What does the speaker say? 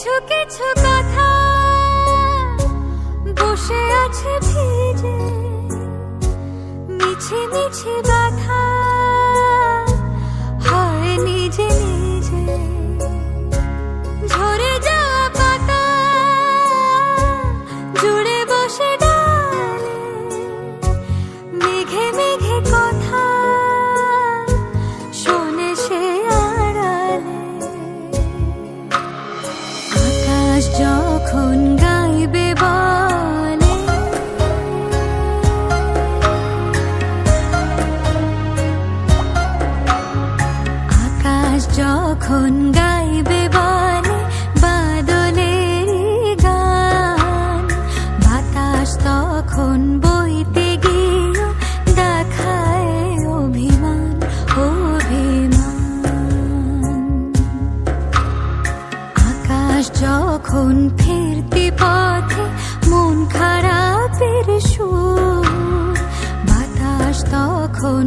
কিছু কিছু কথা বসে আছে ভিজে, মিছে মিছে ব্যথা হয় নিজে নিজে। ঝরে যাওয়া পাতা জুড়ে বসে ডালে, মেঘে মেঘে কথা শোনে সে আড়ালে। আকাশ যখন গাইবে বলে, আকাশ যখন গাইবে বলে বাদলের গান, বাতাস তখন বইতে গিয়ে দেখায় অভিমান অভিমান। আকাশ যখন ফিরতি পথে মন খারাপের সুর, বাতাস তখন